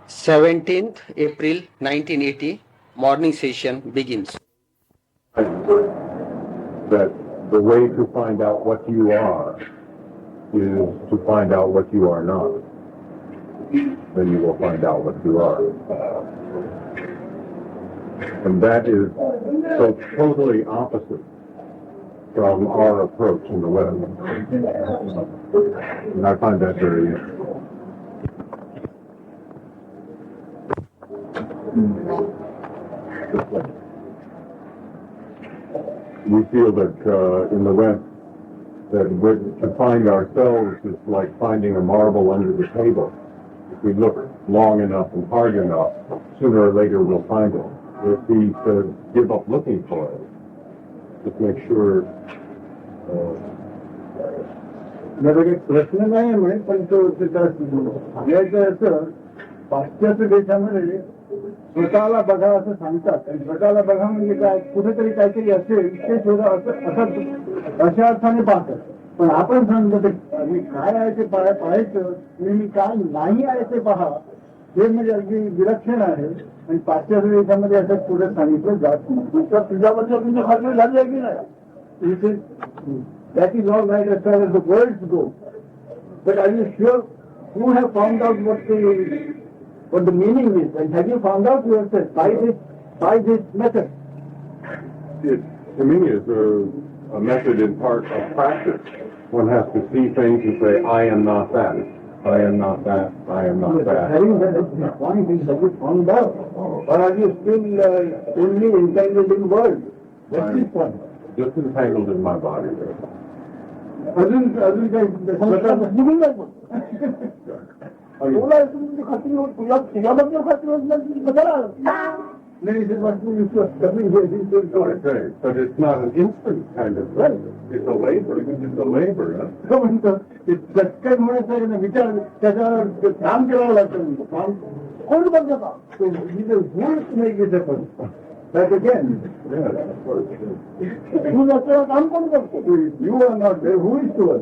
17th April 1980, morning session begins. That the way to find out what you are is to find out what you are not. Then you will find out what you are. And that is so totally opposite from our approach in the West. And I find that very interesting. We feel that in the West, that to find ourselves is like finding a marble under the table. If we look long enough and hard enough, sooner or later we'll find it. If we give up looking for it, just make sure. प्रश्न नाही आहे पण तो असं पाश्चात्य देशामध्ये स्वतःला बघा असं सांगतात आणि स्वतःला बघा म्हणजे काय कुठेतरी काहीतरी असेल ते शोधा असं अशा अर्थाने पाहतात पण आपण सांगतो ते काय आहे ते पाहायचं मी काय नाही आहे ते पहा हे म्हणजे अगदी विलक्षण आहे आणि पाश्चात्य देशामध्ये असं पुढे सांगितलं जात नाही तुझ्याबद्दल तुमची खात्री झाली आहे की नाही that is all right as far as the words go but are you sure who have found out what the meaning is and have you found out yourself by this method? It, to me, is a method in part of practice. One has to see things and say, I am not that. I am not that. I am not that. Having that point is have you found out? Or are you still only entangled in words? That's the point. Just entangled in my body. अजून काही निघून जाईल तुला तुमची खात्री होत तुझ्याबद्दल खात्री होत नाही कशाला But it's not an instant kind of thing. It's a labor. It's a labor. झटकन होण्यासाठी ना विचार त्याच्यावर काम करावं लागतं काम कोण करतं का भूलच नाही घेत पण That again, who is काम कोण करतो you are not there, who is to us?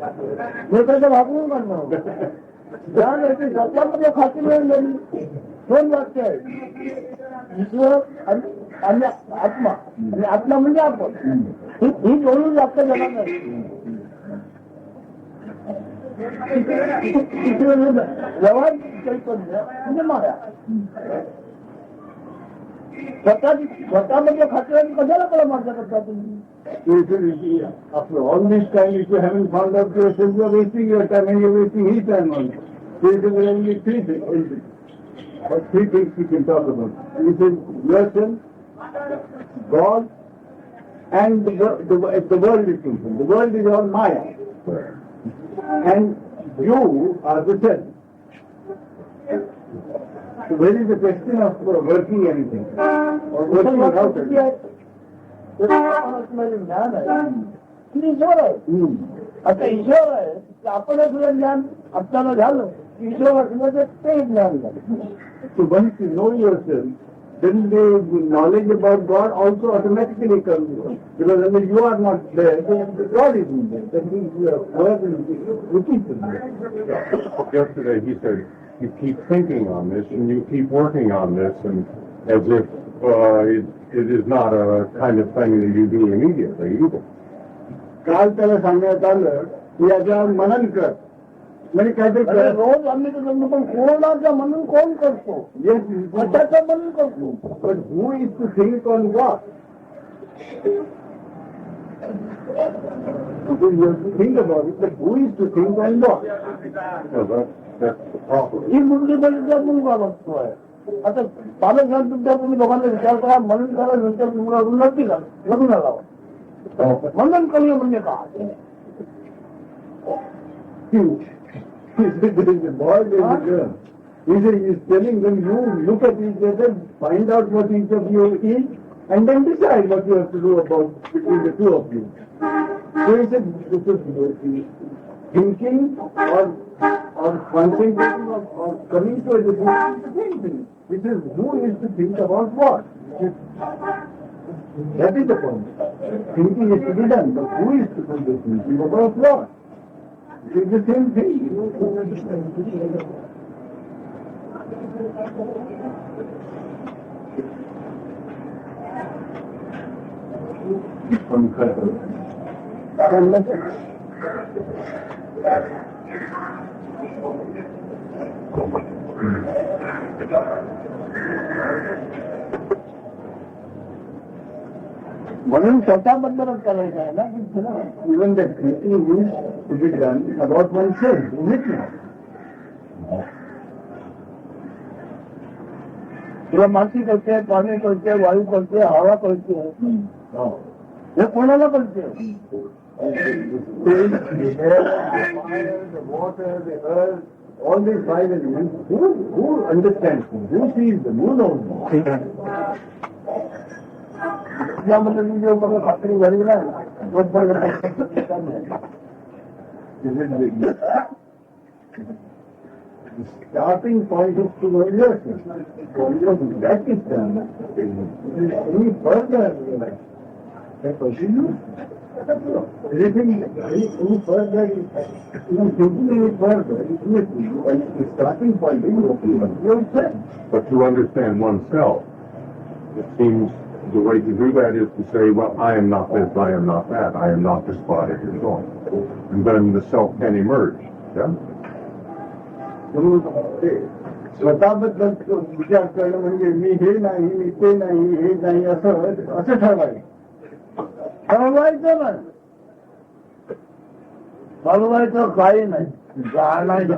मी त्याच्या वापरून काढणार जगामध्ये खात्री मिळून दोन वाक्य आहे ईश्वर आणि आत्मा आणि आत्मा म्हणजे आपण ही दोन्ही वाक्य जगात नाही व्यवहार चैतन्य म्हणजे माया स्वतःमध्ये खात्री कशाला कळा माझ्या करता तुम्ही after all this time if you haven't found out yourself you are wasting your time and you are wasting his time also. So it is only three things we can talk about. It is yourself, God and the world is concerned. The world is all Maya and you are the self. So where is the question of working anything or working without it? ज्ञान आहे ईश्वर आहे आता ईश्वर आहे आपण तुझं ज्ञान आपल्याला झालं ईश्वर असलं ते ज्ञान झालं So once you know yourself, then the knowledge about God also automatically comes because when you are not there, then God is in there. That means you are God and looking for there. Yesterday he said, you keep thinking on this and you keep working on this and as if it is not a kind of thing that you do immediately either. काल त्याला सांगण्यात आलं की याच्यावर मनन कर म्हणजे काहीतरी रोज आम्ही पण कोणाचं मनन कोण करतो कशाचं मनन करतो पण who is to think on what think about it but who is to think on what ही बुद्धिबळीचा मुलगा बघतोय आता पालक तुमच्या तुम्ही लोकांना विचार करा मनन करा नंतर तुम्हाला उन्नती करा लग्न लावा मनन करणं म्हणजे काय the boy and the girl. He is telling them, you look at each other, find out what each of you is, and then decide what you have to do about between the two of you. So he said, this is thinking or concentrating or coming to a decision is the same thing. It is who is to think about what. That is the point. Thinking is to be done, but who is to do the thinking about what? It's the same thing. म्हणून स्वतःबद्दलच करायचं आहे ना की even the creating use to be done about one self is it ना. तुला माती कळते, पाणी कळते, वायू कळते, हवा कळते, हे कोणाला कळते? All these five elements, who understands them? Who sees them? Who knows them? यामध्ये तुझ्या मला खात्री झाली ना. The starting point is to know yourself. That is done. Any further, that continue. Anything, any further, thinking any further, and the starting point is yourself. But to understand oneself, it seems the way to do that is to say, well, I am not this, I am not that, I am not this body, and so on. And then the self can emerge. Yeah? स्वतःबद्दल विचार करणं म्हणजे मी हे नाही, मी ते नाही, हे नाही, असं ठरवायचं. ठरवायचं ना, ठरवायचं काही नाही. जाणायचं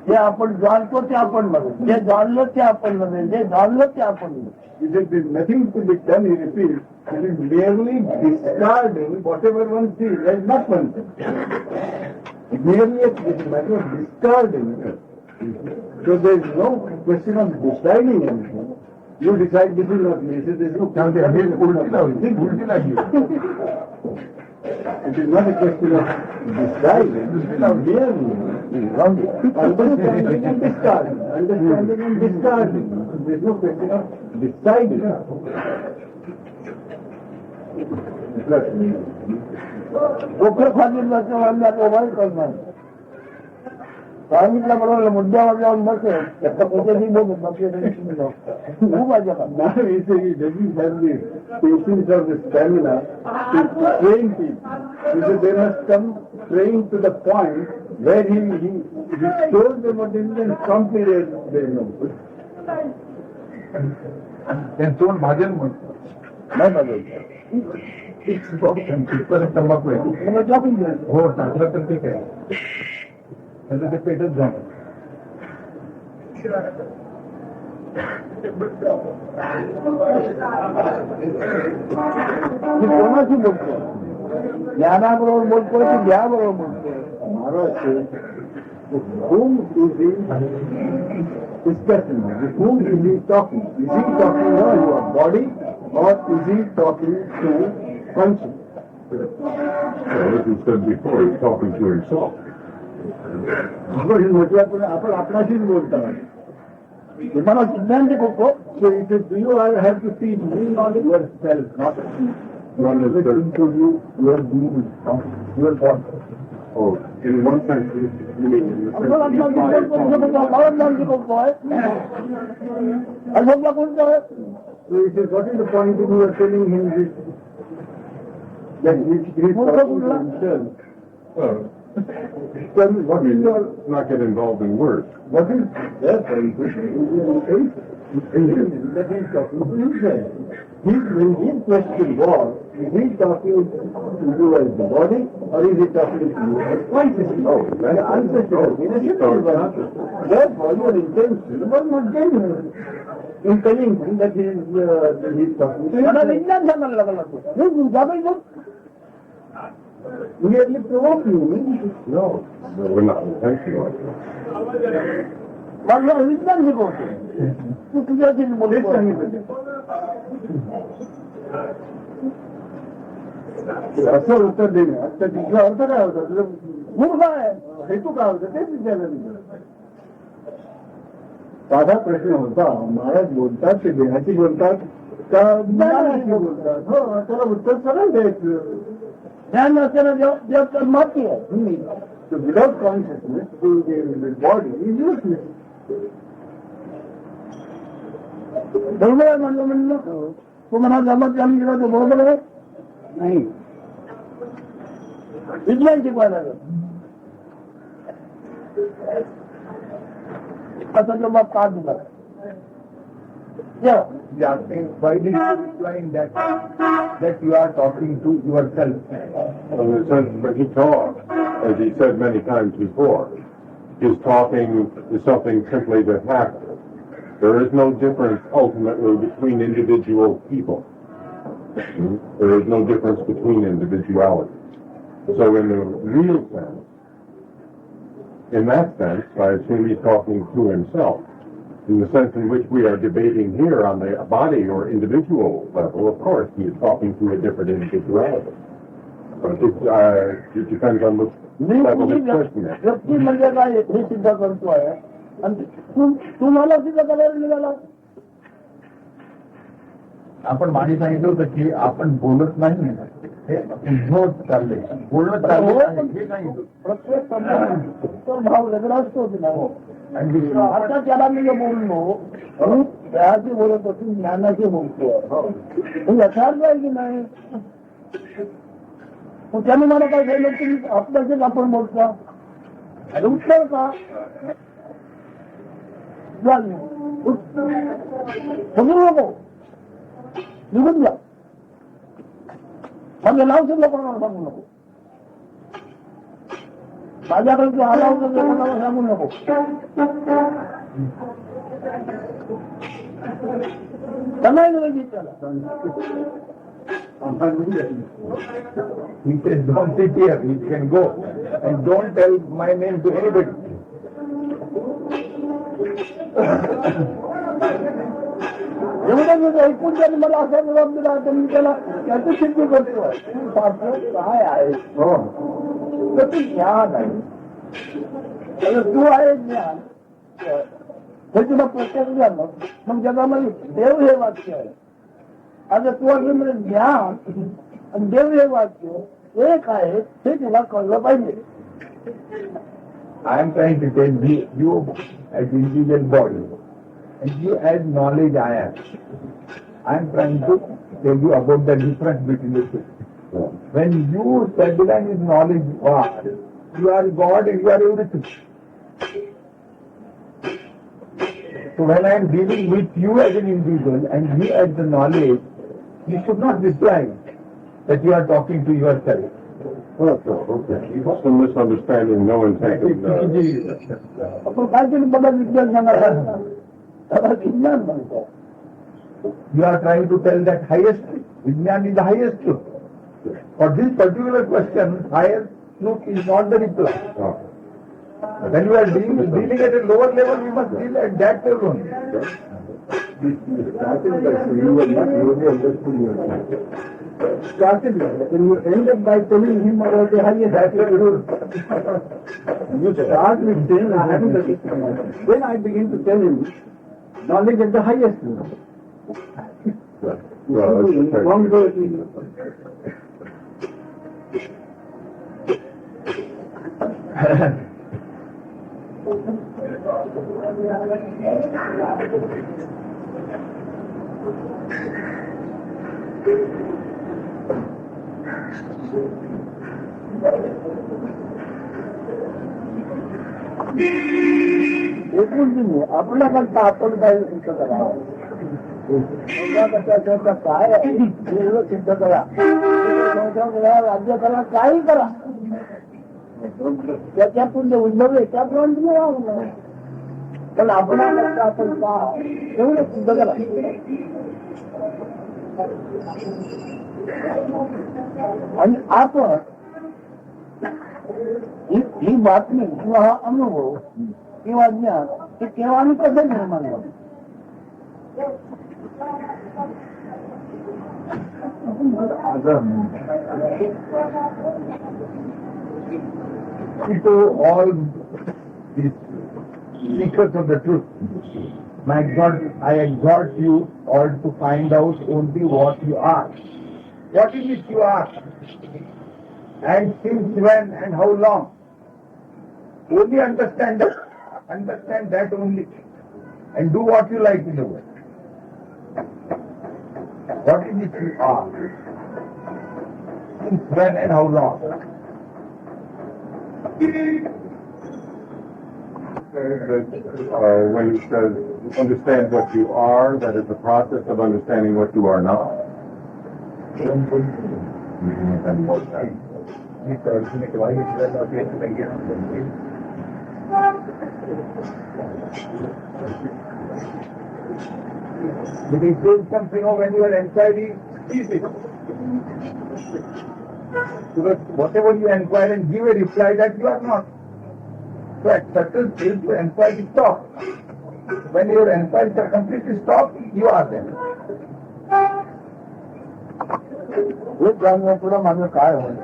जे आपण जाणतो ते आपण नव्हे, जे जाणलं ते आपण नव्हे, जे जाणलं ते आपण नव्हे. It is nothing to be done, he repeats. It is merely discarding whatever one sees as not one thing. Merely a matter of discarding. So there is no question of deciding anything. You decide this is not me. There is no question. It is not a question of deciding. Merely understanding and discarding. Understanding and discarding. There is no question of deciding. डोकं खाली mobile करणार सांगितलं बरोबर मुद्द्यावर जाऊन बसेल त्याचा कोणत्याही बघू माझ्या patience of the stamina to train people. Because they must come trained to the point where he shows them what is in some period they know. त्यांचं भाजन म्हणतो नाही बघायचं. तंबाखू आहे हो टाकलं तर ठीक आहे त्याचं ते पेटच झालं. कोणाशी बोलतो? ज्ञानाबरोबर बोलतोय की ज्ञाबरोबर बोलतोय? महाराज whom is he discussing? With whom is he talking? Is he talking to your body or is he talking to conscience? Well, as you said before, he's talking to himself. आपण म्हटल्याप्रमाणे आपण आपणाशीच बोलतो. तुम्हाला सिद्धांत बोलतो. So it is you have to see me, not yourself, not listen to you, your being, your body. Oh, in one sense, you mean in the sense that So it is what is the point if you are telling him this, that he is talking to himself? Tell me, what is your... not get involved in words. What is that point? That he is talking to himself. When his question was, is he talking to you as the body or is he talking to you as consciousness? Oh, the answer should have been a simple one. Therefore, your intention was not genuine in telling him that he is talking to himself. Merely provoking him. No, we're not intentional. मला विज्ञान शिकवतो. तू तुझ्याशी बोलत सांगितलं असं उत्तर देणे. आता तिथला अर्थ काय होता? तुझं मूळ काय हेतू काय होतं तेच विचारलं. साधा प्रश्न होता. महाराज बोलतात ते देहाची बोलतात का ज्ञानाची बोलतात? हो, त्याला उत्तर सरळ द्यायचं. ध्यान नसताना जब तर माती आहे. So without consciousness, the body is useless. बरोबर आहे म्हणलं तो म्हणा जमत जाऊन गेला तो बरोबर आहे नाही. विज्ञान शिकवायला असा जबाब का दिला. Yeah, why did you explain that you are talking to yourself? In the sense that he talks, as he said many times before, his talking is something simply that happens. There is no difference ultimately between individual people. There is no difference between individualities. So in the real sense, in that sense, I assume he's talking to himself. In the sense in which we are debating here on the body or individual level, of course, he is talking to a different individuality. But it depends on which level his question is. व्यक्ती म्हणजे काय हे सिद्ध करतोय आणि तुम्हाला सिद्ध करायला निघाला. आपण मागे सांगितलं होतं की आपण बोलत नाही, हे उद्धव चालले, बोलणं चालले हे सांगितलं. प्रत्येक तो भाव वेगळा असतो की नाही. आता त्याला मी बोललो त्याची बोलत असून ज्ञानाची बोलतो यथार्थ आहे की नाही. त्याने मला काय सांगितलं की आपल्याच आपण बोलता उत्तर का समजू नको निघून जा. माझं नाव सुद्धा कोणाला सांगू नको. माझ्याकडे आला होता ते कोणाला सांगू नको. समजलं त्याला. He says, don't sit here, you can go. And don't tell my name to anybody. एवढं ऐकून त्यांनी मला असा जबाब दिला तर मी त्याला त्याची सिद्धी करतो. काय आहे तर तू ज्ञान आहे. तू आहे ज्ञान हे तुला प्रत्यक्ष झालं. मग जगामध्ये देव हे वाक्य आहे. आता तू असं म्हणजे ज्ञान आणि देव हे वाक्य एक आहे हे तुला कळलं पाहिजे. I am trying to tell you as individual body and you as knowledge I am. I am trying to tell you about the difference between the two. When you stabilize with knowledge God, you are God and you are everything. So when I am dealing with you as an individual and you as the knowledge, you should not reply that you are talking to yourself. Okay. It's a misunderstanding, no intent. आपण काहीतरी बघा विज्ञान सांगायला त्याला विज्ञान म्हणतो. You are trying to tell that highest Vijnan is the highest truth. For this particular question, highest truth is not the reply. When we are dealing at a lower level, we must deal at that level only. Started when you end up by telling him about the highest truth. You start with saying I haven't got it. Then I begin to tell him knowledge at the highest level. Wrong direction. एकूण तुम्ही आपल्या करता आपण काय सिद्ध करा. काय सिद्ध करा. राज्य करा काही करा त्याच्यातून जे उद्भवले त्याप्रमाणे तुम्ही राहू. पण आपल्या करता आपण का एवढं सिद्ध करा. आणि आपण ही बातमी किंवा हा अनुभव किंवा ज्ञान हे केव्हा आणि कसं निर्माण झालं. To all these seekers of the truth, my God, I exhort you all to find out only what you are. What is it you are? and since when and how long. Only understand that only, and do what you like in the world. What is it you are? Since when and how long? When he says understand what you are, that is the process of understanding what you are not. If he says something when you are anxiety, cease it. Because whatever you inquire and give a reply that you are not. So at certain stage your anxiety stops. When your anxieties are completely stopped, you are there. एक जाणून पुढे माझं काय होईल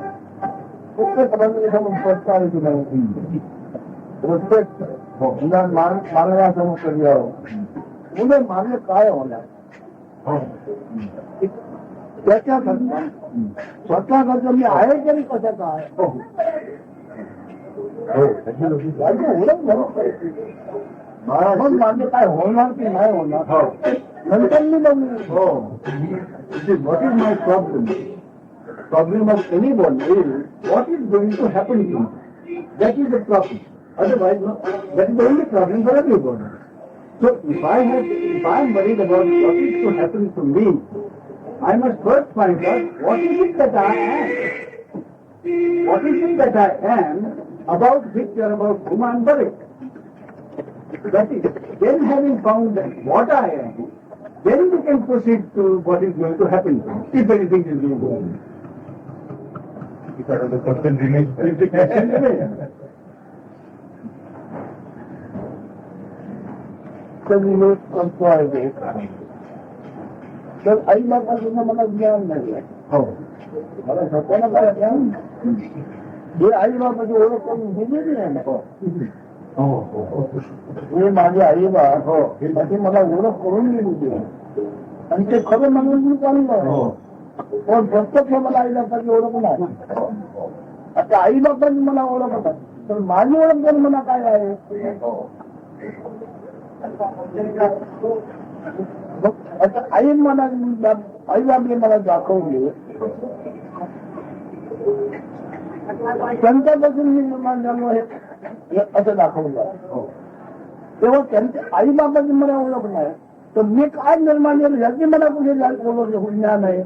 प्रत्येक personality नाही प्रत्येक मानवासमोर कधी पुढे माझं काय होणार त्याच्याकरता स्वतःकरता मी आहे तरी कशाचा आहे मग माझं काय होणार की नाही होणार नंतर मी बघू what is my problem? Problem of anyone is what is going to happen to me. That is the problem. Otherwise, no, that is the only problem for everyone. So if I am worried about what is to happen to me, I must first find out what is it that I am. What is it that I am about which or about whom I am worried. That is, then having found that what I am, then we can proceed to what is going to happen to me, if anything is going to happen. If the person remains, If the question remains. तर मी करतो आहे तर आई बापासून मला ज्ञान नाही मला स्वतःला काय ज्ञान हे आई बापाची ओळख करून दिलेली नाही हे माझे आई बाप त्याची मला ओळख करून दिली आणि ते खरं म्हणून मी चाललं पण प्रत्यक्ष मला आई बापाची ओळख नाही आता आई बापाची मला ओळखतात तर माझी ओळख करून मला काय आहे आता आई बापने मला दाखवले त्यांच्यापासून मी जन्म असं दाखवलं तेव्हा त्यांच्या आई बापाची मला ओळख नाही तर मी काय निर्माण केलं याची मला कुठे ओळख ज्ञान आहे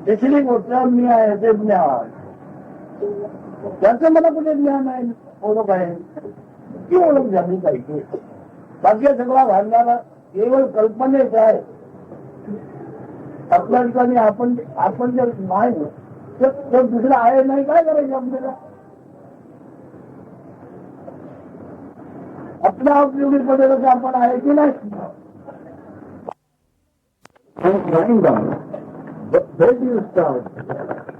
दुसरी गोष्ट मी आहे ते ज्ञान त्याचं मला कुठे ज्ञान आहे ओळख आहे ती ओळख झाली पाहिजे बाकी सगळा घालणारा केवळ कल्पनेच आहे आपल्या ठिकाणी आपण जर नाही तर दुसरं आहे नाही काय करायचं आपल्याला आपल्या उपयोगी पडेल की आपण आहे की नाही Where do you start?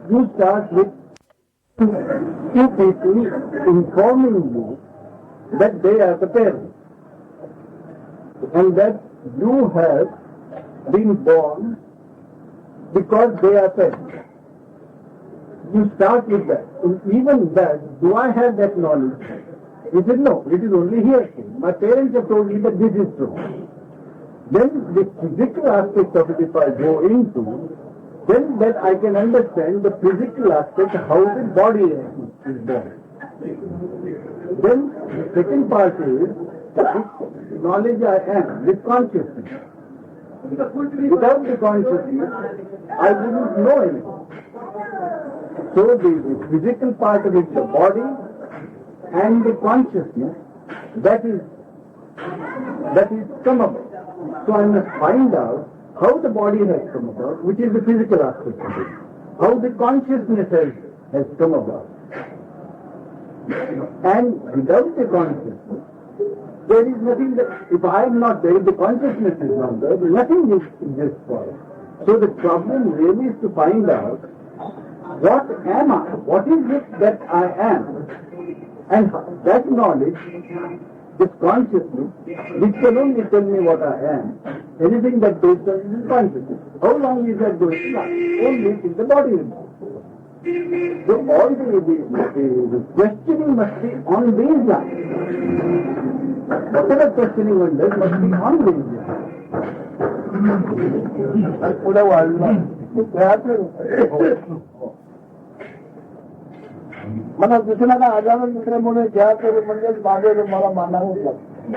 You start with two people informing you that they are the parents and that you have been born because they are parents. You start with that. And even that, do I have that knowledge? He said, no, it is only hearsay. My parents have told me that this is true. Then the physical aspect of it, if I go into, then that I can understand the physical aspect, how the body is born. Then the second part is this knowledge I am, this consciousness. Without the consciousness, I wouldn't know anything. So the physical part of it, the body, and the consciousness, that is come about. So I must find out how the body has come about, which is the physical aspect of it. How the consciousness has come about. And without the consciousness, there is nothing that, if I am not there, if the consciousness is not there, nothing exists for us. So the problem really is to find out, what am I? What is it that I am? And that knowledge this consciousness, which can only tell me what I am. Anything that goes on is consciousness. How long is that going to last? Only till the body remains. So all the questioning must be on these lines. Whatever questioning one does must be on these lines. पुढे वाढला मला दुसऱ्याला आजार दुसऱ्यामुळे घ्या तर म्हणजे माझे मला मानावंच लागतं.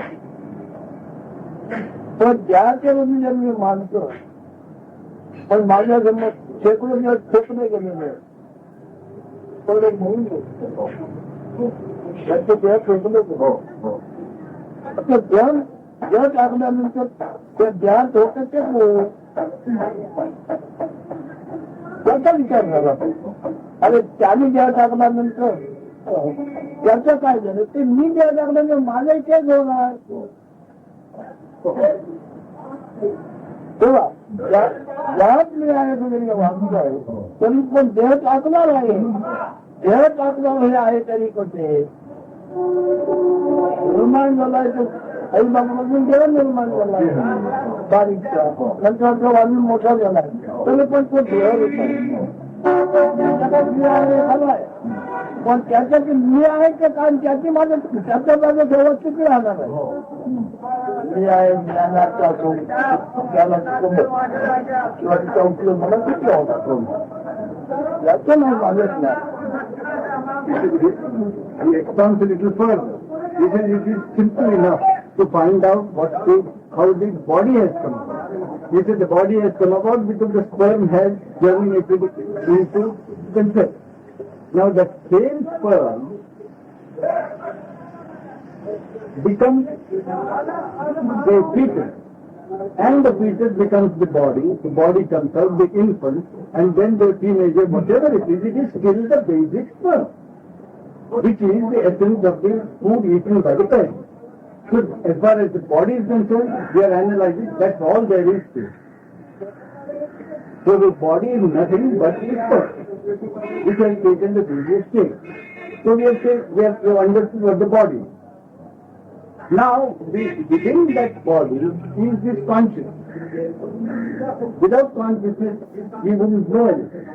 पण ज्याच्या म्हणून जर मी मानतो पण माझ्या जन्म शेकडो दिवस फेकले गेलेले तेवढे म्हणून त्याचे देह फेकले ध्यान देह टाकल्यानंतर ते ध्यान होतं ते त्याचा विचार झाला अरे त्याने देह टाकल्यानंतर त्याचं काय झालं ते मी देह टाकल्यानंतर माझाही तेच होणार. तेव्हा ज्यात मी आहे तुम्ही वाचतो आहे तरी पण देह टाकणार आहे. देह टाकणार हे आहे तरी कोणते निर्माण झालाय तो आई बाबामधून देह निर्माण झालाय बारीकचा नंतर तो वाजून मोठा झालाय तरी पण तो देह झालाय. पण त्याच्यात मी आहे का कारण त्याची माझं त्याच्या माझं व्यवस्थित राहणार आहे. मी आहे ज्ञानाचा त्याला किंवा तिचा उपयोग मला किती होता याचं नाही माझं ज्ञान. He expands a little further. He says it is simple enough to find out how the body has come about. He said the body has come about because the sperm has germinated into concept. Now that same sperm becomes the fetus, and the fetus becomes the body comes out, the infant, and then the teenager, whatever it is still the basic sperm, which is the essence of the food eaten by the parent. So as far as the body is concerned, we are analyzing, that's all there is to it. So the body is nothing but the sperm, which has taken the previous state. So we have understood what the body is. Now, within that body is this consciousness. Without consciousness, we wouldn't know anything.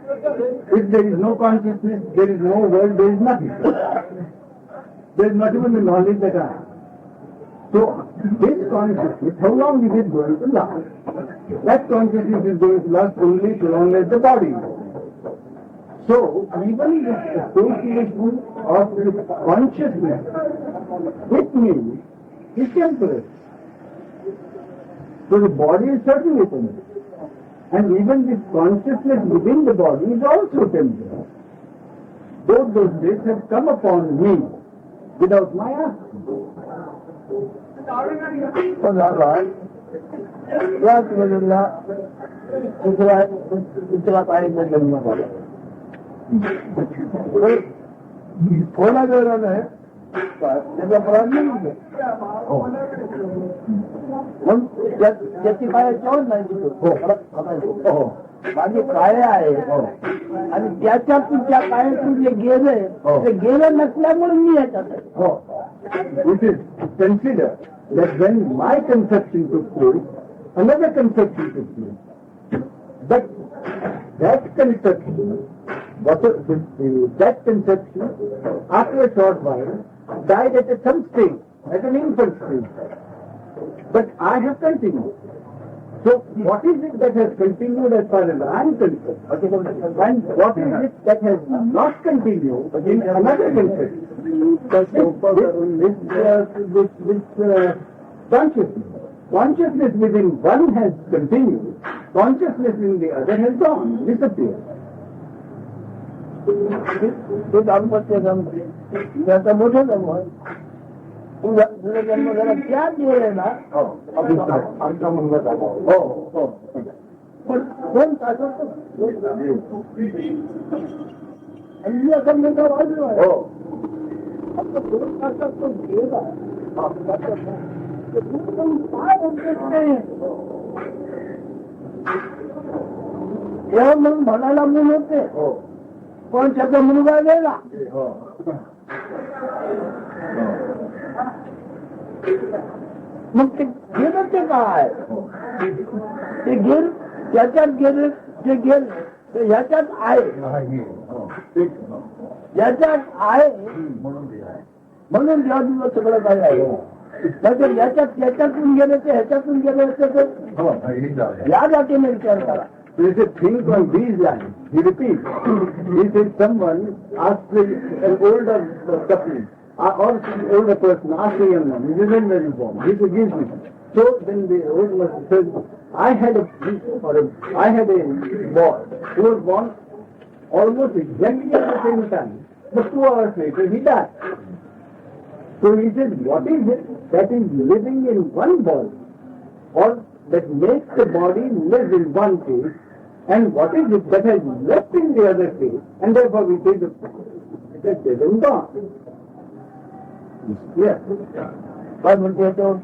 If there is no consciousness, there is no world, there is nothing. There is not even the knowledge that I am. So, this consciousness, how long is it going to last? That consciousness is going to last only so long as the body is. So, even this association of this consciousness with me is temporary. So the body is certainly temporary. And even this consciousness within the body is also temporary. Both those days have come upon me without my asking. थोडा वेळानं आहे त्याचा problem त्याची काय तेवढ नाही माझी काय आहे आणि त्याच्यातून त्या काळातून जे गेलं नसल्यामुळे मी याच्यात आहे. It is considered that when my conception took place, another conception took place. But that conception, that conception, after a short while, died at some stage, at an infant stage. But I have continued. So what is it that has continued as far as I am concerned? And what is it that has not continued in another conception? This consciousness. Consciousness within one has continued. Consciousness in the other has gone, disappeared. ते दाम्पत्य जमते त्याचा मोठा जन्म तुझा जन्म झाला त्या दिवस ना आमचा मुलगा झाला. हो पण दोन तासात आणि असा मुलगा वाजलो आहे. आता 2 तासात तो गेला तेव्हा मग म्हणायला म्हणून होते पण त्याचा मुलगा गेला. मग ते गेलं ते काय ते गेल त्याच्यात गेले जे गेल ते ह्याच्यात आहे याच्यात आहे म्हणून या दिवस सगळं काही आहे नाहीतर याच्यातून गेले ते ह्याच्यातून गेले असते तर या जातीने विचार करा. There is a thing on these lines. He repeats. He says someone asks an older couple or an older person asks a young man, he isn't very informed. He forgives me. So then the old man says, I had a boy who was born almost exactly at the same time, but 2 hours later he died. So he said, what is it that is living in one body, or that makes the body live in one case, and what is it that has left in the other case, and therefore we say that dead and gone. Yes. काय म्हणतो याच्यावर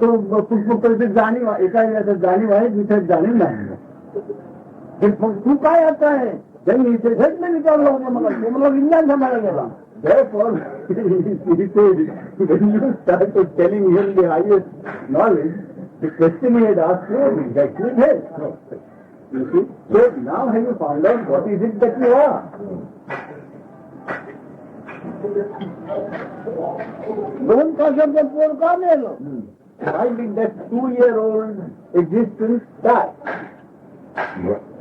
तो पुस्तकाची जाणीव एका याचं जाणीव आहे जिथे जाणीव नाही. तू काय आता आहे त्यांनी इथे हेच नाही विचारलं होतं मला ते मला विज्ञान सांगायला गेला. Therefore, he said, when you started telling him the highest knowledge, the question he had asked you is actually his. You see? So now have you found out what is it that you are? दोन तासाचं पोर का नेलं? Why did that 2-year-old existence die?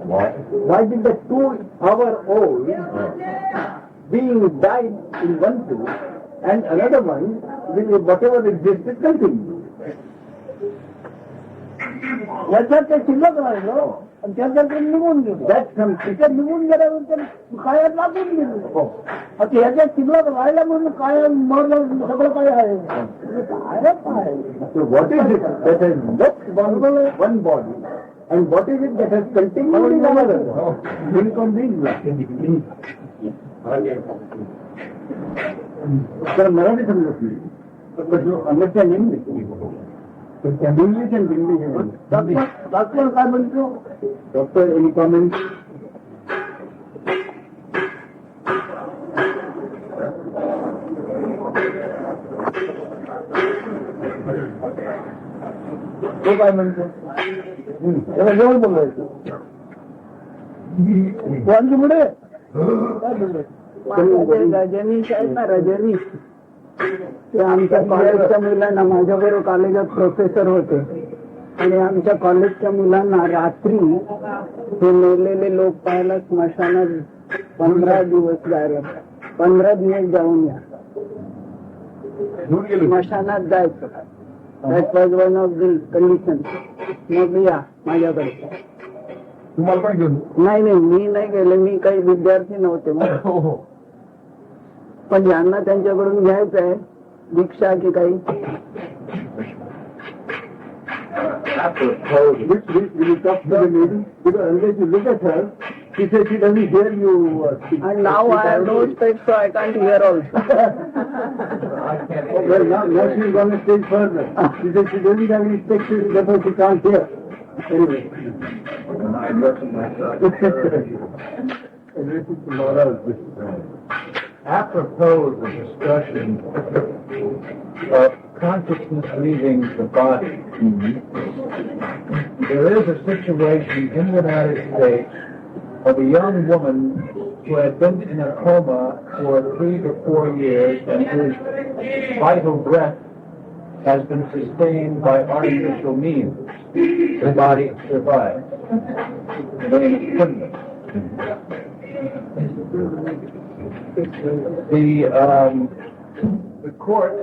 Why did that 2-hour-old being died in one place and another one, whatever existed, continued? याच्यात ते शिल्लक राहिलं आणि त्याच्यात निघून गेलो. त्याच्यात निघून गेल्यानंतर कायात लागून गेलो. आता ह्याच्यात शिल्लक राहिला म्हणून काय मरलं सगळं काय आहे काय. So what is it that has left one body and what is it that has continued in another? Think on these lines. तर मराठी समजत नाही understanding English and Hindi. Doctor काय म्हणतो? Doctor any comment? तो काय म्हणतो? त्याला जेवण बोलायचं कोणती पुढे काय बोलायचं? रजनीश आहेत ना रजनीश ते आमच्या कॉलेजच्या मुलांना माझ्याबरोबर कॉलेजात प्रोफेसर होते आणि आमच्या कॉलेजच्या मुलांना रात्री हे मेलेले लोक पाहायला स्मशानात 15 दिवस जायला 15 दिवस जाऊन या स्मशानात जायचं. That was one of the condition. मग या माझ्याकडे. तुम्हाला पण घेऊन? नाही मी नाही गेले. मी काही विद्यार्थी नव्हते पण ज्यांना त्यांच्याकडून घ्यायचं आहे दीक्षा की काही. She said she doesn't hear you speak. And now I have no speech, so I can't hear also. Well, now she's going to stage further. She said she doesn't have any speech, therefore she can't hear. Anyway. Apropos the discussion of consciousness leaving the body, there is a situation in the United States of a young woman who had been in a coma for 3 to 4 years and whose vital breath has been sustained by artificial means. The body survived. The name is Kundan. The court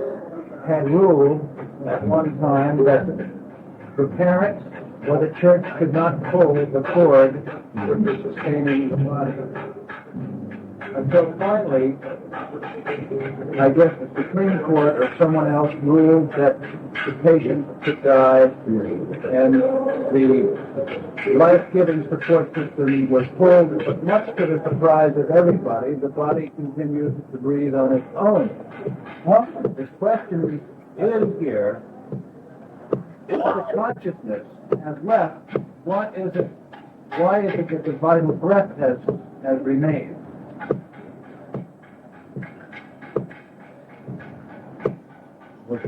had ruled at one time that the parents or the church could not pull the cord for sustaining the body. Until finally, I guess the Supreme Court or someone else ruled that the patient could die and the life-giving support system was pulled, but much to the surprise of everybody, the body continues to breathe on its own. This question is here, if the consciousness has left, why is it that the vital breath has remained? Was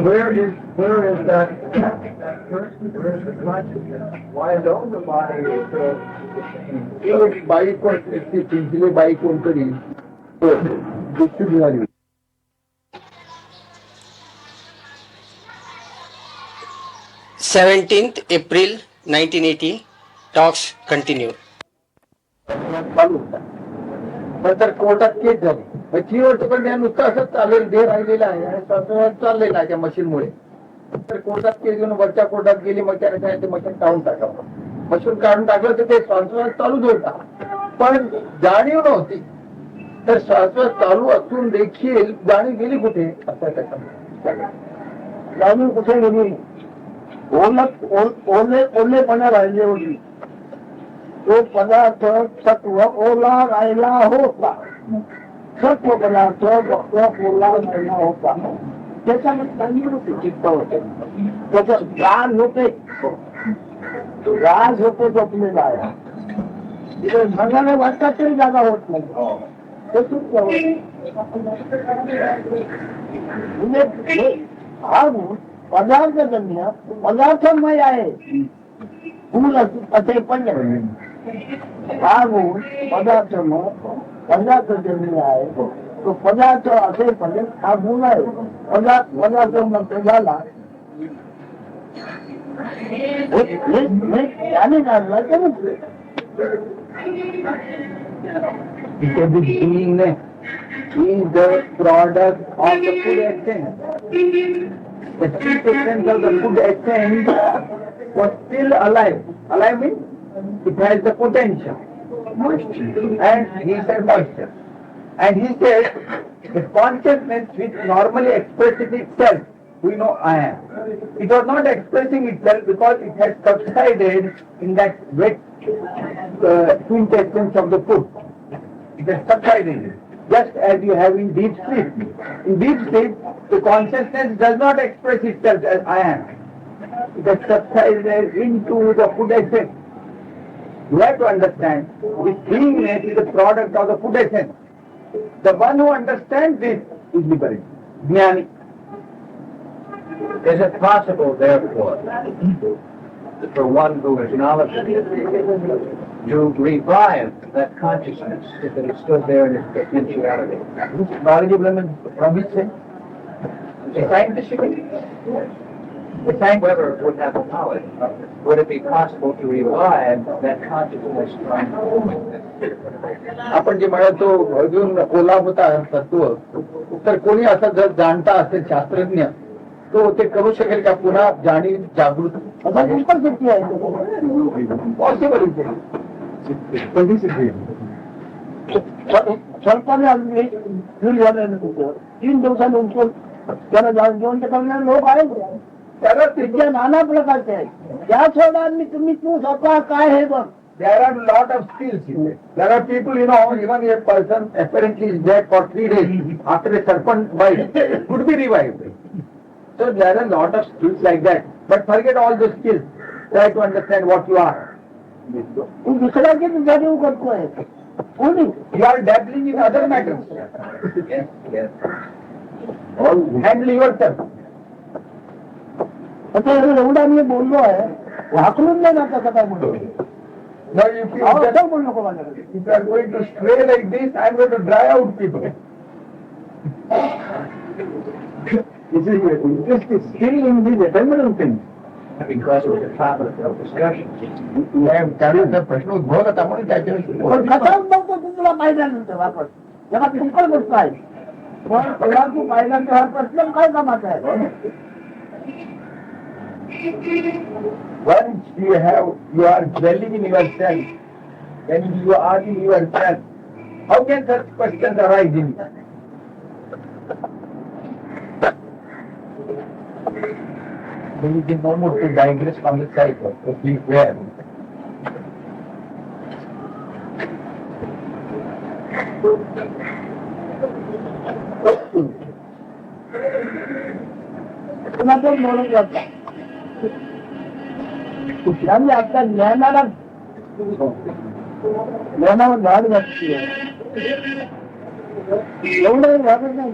Where is that? Where is the consciousness? Why don't the body by कोण Chinchli by कोणतरी झाली. 17th April 1980. Talks continue. चालू होता. नंतर कोर्टात case झाली. 3 वर्षपर्यंत नुसतं असं चालेल देह राहिलेला आहे आणि श्वासोच्छ्वास चाललेला आहे त्या मशीनमुळे. तर कोर्टात केस घेऊन वरच्या कोर्टात गेली, मग त्याने काय ते मशीन काढून टाकावं. मशीन काढून टाकलं तर ते श्वासोच्छ्वास चालूच होता, पण जाणीव नव्हती. तर श्वासोच्छ्वास चालू असून देखील जाणीव गेली कुठे? असं त्याच्या जाणीव कुठे गेली? ओलेपणा राहिले होती. तो पदार्थ सत्व ओला राहिला होता. सत्व पदार्थ ओला राहिला होता. त्याच्यामध्ये तंदुरुस्ती चित्त होते. त्याचं राज होते, राज होते जपलेला आहे. तिथे मनाने वाटतात तरी जागा होत नाही. म्हणजे हा गुण पदार्थजन्य पदार्थमय आहे. गुण असे पण हा गुण पदार्थमय पदार्थजन्य आहे. तो पदार्थ असे पण हा गुण आहे. पदार्थ नंतर झाला त्याने काढला तर because the beingness is the product of the food essence. The essence of the food essence was still alive. Alive means it has the potential. And he said moisture. And he said the consciousness which normally expresses itself, we know I am. It was not expressing itself because it had subsided in that wet quintessence of the food. It has subsided, just as you have in deep sleep. In deep sleep, the consciousness does not express itself as I am. It has subsided into the food essence. You have to understand, this beingness is a product of the food essence. The one who understands this is liberated. Jnani. Is it possible, therefore, for one who acknowledges it, to revive that consciousness if it is still there in its potentiality? Knowledgeable from which sense? Scientifically? Whoever would have the knowledge, would it be possible to revive that consciousness from? आपण जे म्हणतो अजून ओला होता तत्व, तर कोणी असं जर जाणता असेल शास्त्रज्ञ, तो ते करू शकेल का पुन्हा जाणीव जागृत? पॉसिबल स्वल्पाने 3 दिवसानंतर त्याला जेवण करणारे लोक आहेत. त्याला तिथे नाना प्रकारचे आहेत. त्या सोडा तुम्ही तू स्वतः काय हे बघ. There are lot of skills. There are people, even a person apparently is dead for 3 days after a serpent bite could be revived. So there are a lot of skills like that. But forget all those skills. Try to understand what you are. दुसऱ्याची जाणीव करतोय. You are dabbling in other matters. Yes. Handle yourself. आता एवढा मी बोललो आहे, वाकरून नाही जात काय म्हणतो. Now if you are going to stray like this, I am going to dry out people. This is your interest is still in these ephemeral things. Because it was a topic of discussion. त्यावेळेस प्रश्न उद्भवत होता म्हणून त्याच्यावर कसा उद्भवतो तुला पाहिल्यानंतर वापस जेव्हा पिंपळ गोष्ट आहे, पण तेव्हा तू पाहिल्यानंतर हा प्रश्न काय कामाचा आहे? Once you are dwelling in yourself, when you are in yourself, how can such questions arise in you? There is no more to digress from the cycle, to be fair. कुठल्याही आपल्या ज्ञानावर झाड घातली आहे. एवढं वाटत नाही.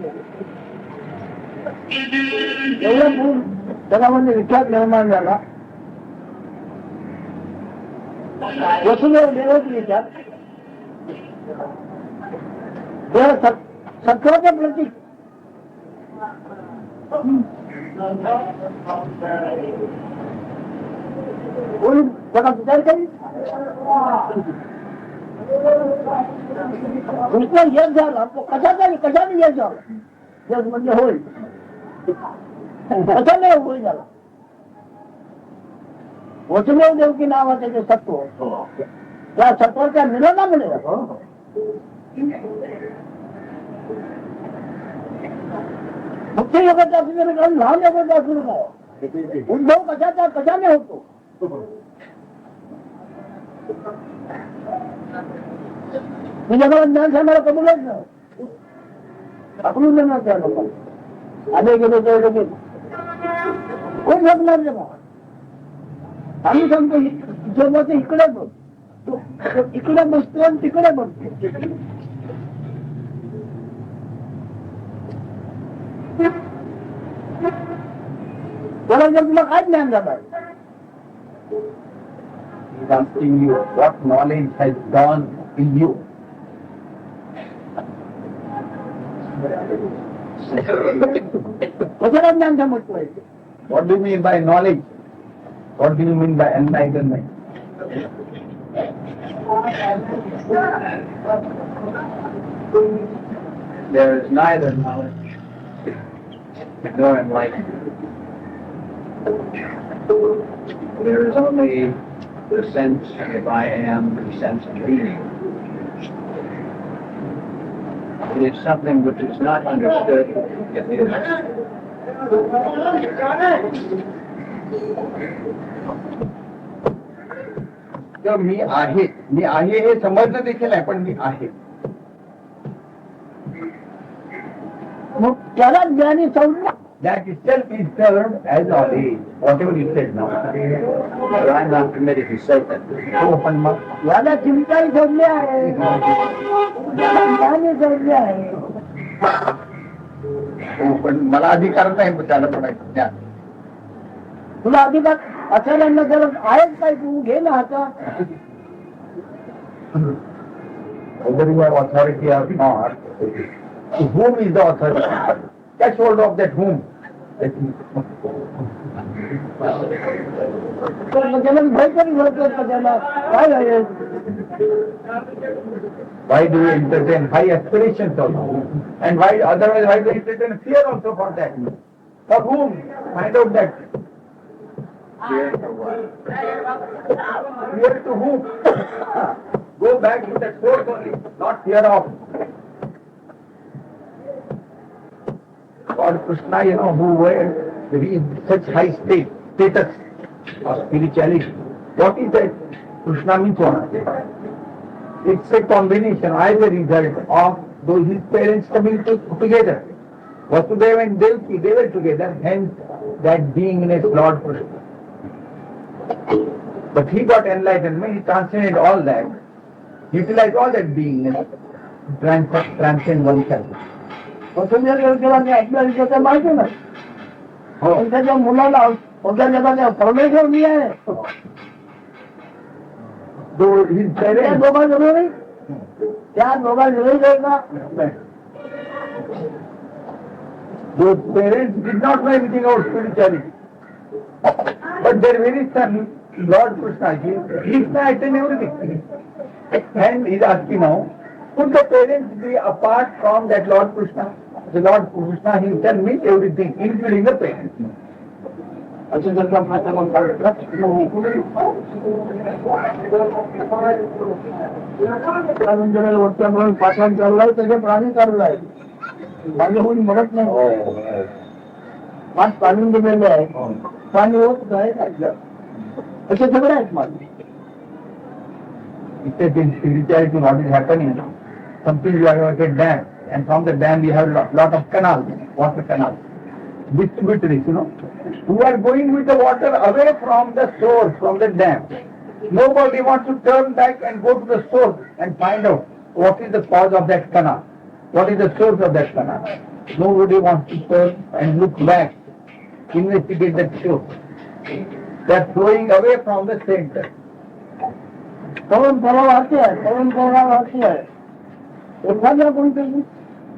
एवढं पूर्ण जगामध्ये विचार निर्माण झाला. वसुदेव देवच विचार सत्वाचं प्रतीक. कोणी त्याला विचार करी तुमचा यश झाला तो कशाने यश झाला. यश म्हणजे होईल. कशाने होईल झाला. वसुदेव देवकी नावाचे जे सत्व त्या सत्वाच्या मिलनामुळे मुख्य योगाचा असू दे कारण लहान योगाचा असू काय. उद्भव कशाने होतो. मी जगाला ज्ञान सांगायला कबूलच नाही. अकलून देणार त्या लोकांना. आले गेले तेवढे गेले कोण जगणार जगा. आम्ही सांगतो जगाचं इकडे बघ. इकडे बसतो आणि तिकडे बघतो. त्याला जर तुला काय ज्ञान झालं. Asking you what knowledge has gone in you. कशाला ज्ञान समजतोय. What do you mean by knowledge? What do you mean by enlightenment? There is neither knowledge nor enlightenment. There is only the sense of I am, the sense of being. It is something which is not understood. It is. मी आहे हे समजणं देखील आहे पण मी आहे. मग त्याला ज्ञानी संज्ञा. That itself is termed as knowledge. Whatever you said now. But I'm not permitted to say that. हो पण मग याला चिंताही संज्ञा आहे. ज्ञानी संज्ञा आहे. हो पण मला अधिकार नाही त्याला म्हणायचं ज्ञान. तुला अधिकार असायला गरज आहेच काय. तू घे ना आता. Whether you have authority or not, to whom is the authority? Catch hold of that whom. भय करी भरतो त्याला काय आहे. Why do you entertain high aspirations also? And why otherwise why do you entertain fear also for that? For whom? Find out that. Fear for what? Fear to whom? Go back to that source only, not fear of. Lord Krishna, who were in such high status of spirituality. What is that? Krishna means what? It's a combination, as a result of those his parents coming together. Vasudeva and Devaki, they were together, hence that beingness Lord Krishna. But he got enlightenment, he transcended all that, utilized all that beingness, transcend oneself. आपल्या विषयाचं माहिती नाही. पण त्याच्या मुलाला मोठ्या जगाच्या परमेश्वर मी आहे. त्या दोघा जरूर त्या दोघा जरूर आहे का. Those parents did not know anything about spirituality. But their very son, Lord Krishna, Krishna attained everything. And he is asking now, could the parents be apart from that Lord Krishna? The Lord Krishna himself means everything, including the parents. असं जर का माझ्या मग पाठवण चाललाय त्याचे प्राणी चाललाय. माझे होऊन मगत नाही. पाच पाणी दिलेले आहे. पाणी होत आहे असे सगळे आहेत माझे. It says in spirituality what is happening. Something you have a dam, and from the dam we have lot of canals, water canals. distributaries, who are going with the water away from the source, from the dam. Nobody wants to turn back and go to the source and find out what is the cause of that canal, what is the source of that canal. Nobody wants to turn and look back, investigate that source. They are flowing away from the center. पवन प्रभाव आते हैं एखाद्या कोणतरी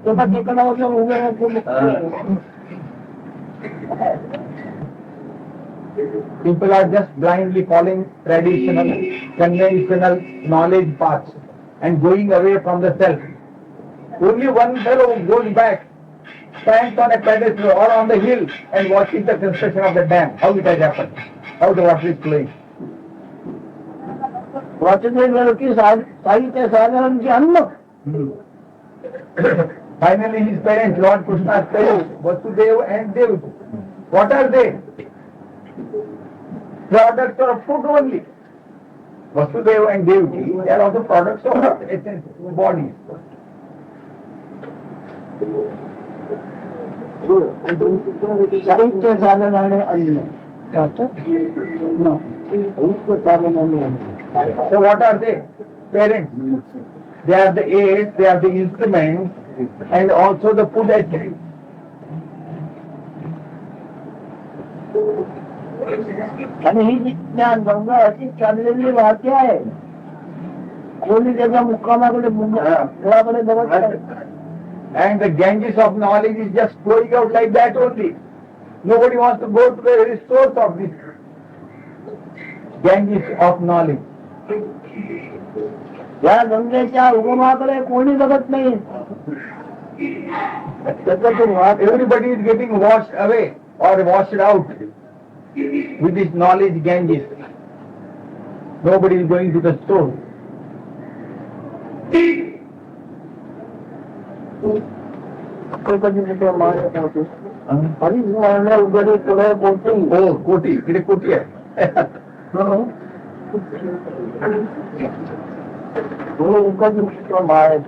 त्याचा ठिकाणावर उभे People are just blindly following traditional, conventional knowledge paths and going away from the self. Only one fellow goes back, stands on a pedestal or on the hill and watching the construction of the dam, how it has happened, how the water is flowing. Finally his parents, Lord Krishna's parents, Vasudeva and Devaki, what are they? Products of food only. Vasudeva and Devaki, they are also products of essence, bodies. साहित्य साधन आणि अन्न So what are they? Parents. They are the aids, they are the instruments, and also the food essence. आणि ही ज्ञान गंगा अशी चाललेली वाहते आहे कोणी त्याच्या मुक्कामाकडे मुलाकडे बघत नाही. And the Ganges of knowledge is just flowing out like that only. Nobody wants to go to the very source of this Ganges of knowledge. या गंगेच्या उगमाकडे कोणी बघत नाही. Everybody is getting washed away or washed out with this knowledge Ganges. Nobody is going to the source. परिस्मरण उघडे पुढे बोलते Oh, Koti, इकडे कोटी आहे. माळे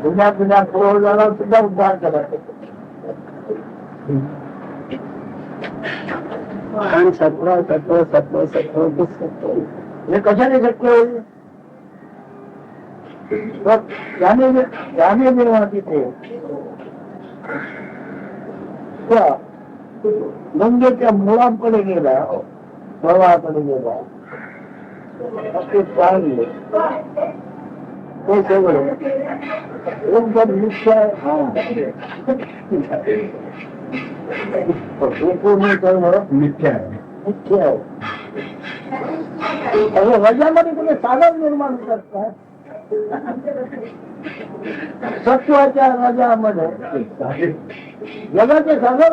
जुन्या जुन्या पूर्वजाला सुद्धा उद्धार केला. आणि सत्व सत्व सत्व सत्व सत्व हे कशाने शक्य होईल? त्याने जेव्हा तिथे गंगेच्या मुळांकडे गेला प्रवाहाकडे गेला ते पाहिले ते सगळं एकदम मुख्य मिथ्या आहे. मुख्य आहे. रजामध्ये कुठे सागर निर्माण करतात सत्वाच्या रजामध्ये जगाचे सागर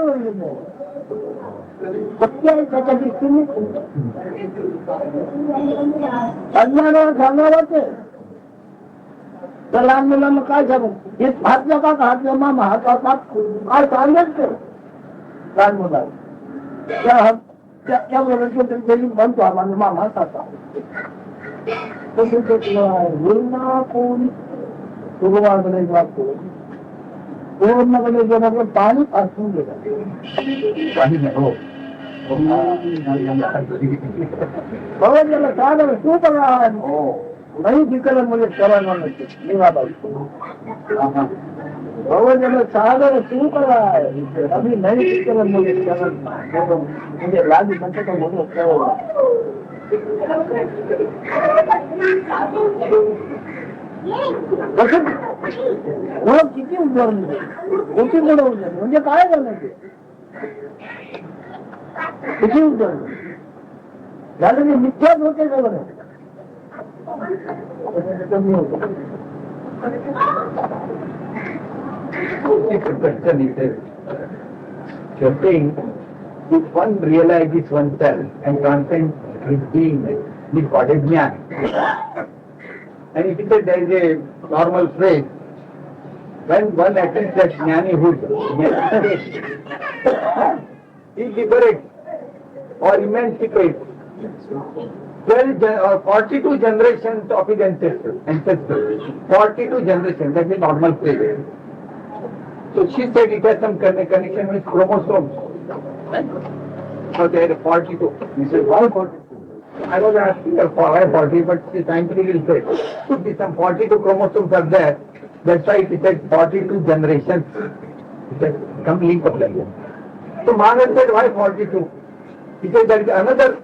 सत्य आहे त्याच्या दृष्टीने अज्ञानाला सांगावं ते तर लहान मुलांना काय सांगू हे हात नका हात जमा हातात काय सांगेल ते लहान मुलांना त्याबरोबर म्हणतो आम्हाला मामा साचा कोण सुरुवाकडे वागतो पूर्णकडे गेल्यावर पाणी पासून गेलं भगवद्गीता सागर तू पण नहीं दिकलं मुझे चरण भगवद्गीता सागर तू कर रहा है अभी नहीं दिकलं मुझे चरण मुझे लागी म्हणते तो मुझे किती उदाहरण किती मोठं उदाहरण म्हणजे काय झालं ते किती उदाहरण झालं ते मिथ्याच होते सगळं कमी होत. If one realizes oneself and transcends his being, this body jnana. And if there is a normal phrase, when one attains that jnanihood, he liberates or emancipates 42 generations of his ancestors. 42 generations, that's the normal phrase. So she said it has some connection with chromosomes. So there are 42. He said, why 42? I was asking her for why 40, but she scientifically said, should be some 42 chromosomes are there. That's why it said 42 generations. It said, come link up like that. So Maharaj said, why 42? He said, there is another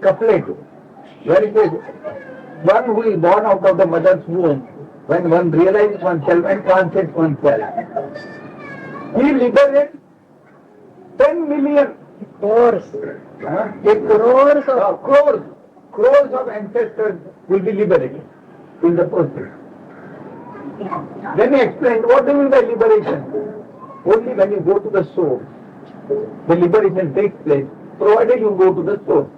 couplet where it says, one who is born out of the mother's womb, when one realizes oneself and transcends oneself, he liberates 10 million Crores. Crores of ancestors will be liberated in the process. Then he explained, what do you mean by liberation? Only when you go to the source, the liberation takes place, provided you go to the source.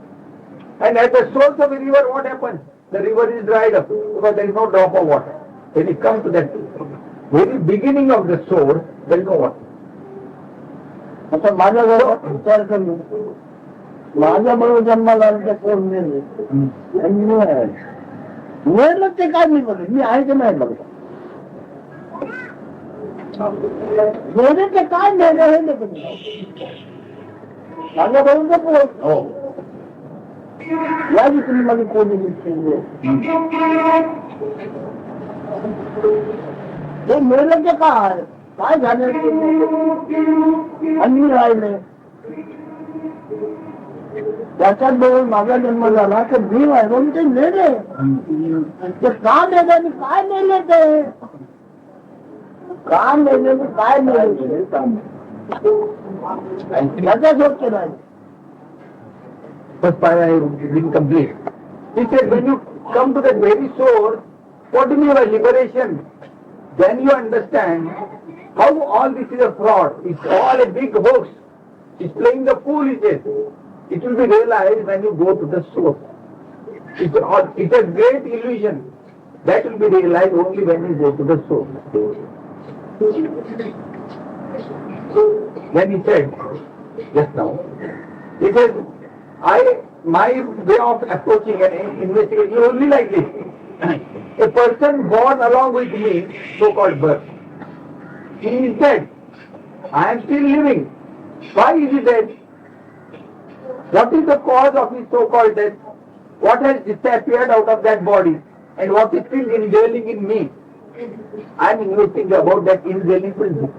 And at the source of the river, what happens? The river is dried up because there is no drop of water. When you come to that very beginning of the source, there is no water. आता माझ्या घरात विचार करू माझ्याबरोबर जन्माला आलेल्या कोण मेले मेलं ते काय मी बघ मी आहे की नाही बघ मेले ते काय मेले हे माझ्याबरोबर कोण या तुम्ही माझी कोणी ते मेलं ते काय काय झालं आणि राहिले त्याच्यात बरोबर माझा जन्म झाला तर मी आहे म्हणून ते नेले ते का नेले आणि काय नेले ते का नेले काय नेले त्याचा शोध केला First part I didn't complete. He said, when you come to that very source, what do you mean by liberation? Then you understand how all this is a fraud. It's all a big hoax. It's playing the fool, it is. It will be realized when you go to the source. It's a great illusion. That will be realized only when you go to the source. Then he said, just now, he said, my way of approaching and investigating is only like this. A person born along with me, so-called birth, he is dead. I am still living. Why is he dead? What is the cause of his so-called death? What has disappeared out of that body? And what is still indwelling in me? I am investigating about that indwelling principle.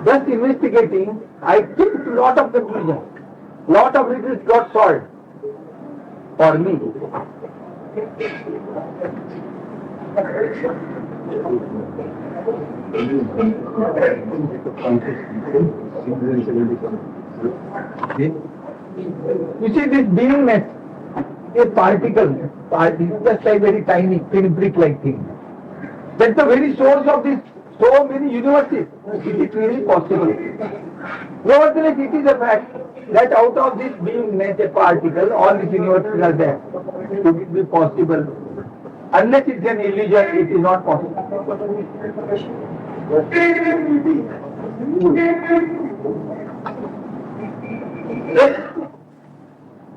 Thus investigating, I came to lot of conclusions. Lot of riddles got solved for me. You see this beingness, a particle, just like very tiny, pinprick-like thing. That's the very source of this so many universes. Is it really possible? Nevertheless, it is a fact that out of this beingness, a particle, all these universes are there. Could it be possible? Unless it's an illusion, it is not possible.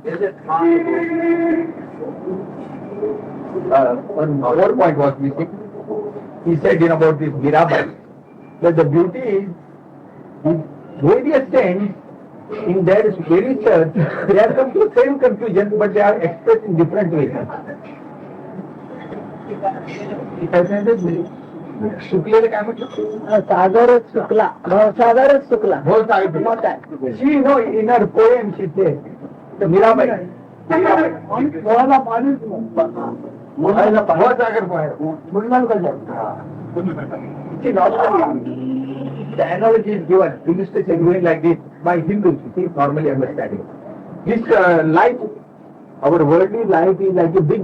Is it possible? One more point was missing. He said about this Mirabai, that the beauty is, in various sense, in their very research, they have come to the same conclusion, but they are expressed in different ways. शुक्लेला काय म्हटलं सागरच चुकला सागरच चुकला हो साहेब she know in her poem she said, the Mirabai. पोहायला पाणीच मुलायला हो सागर पोहे मुलायला कसं the analogy is given, illustration going like this by Hindus, see, normally understanding. This life, our worldly life is like a big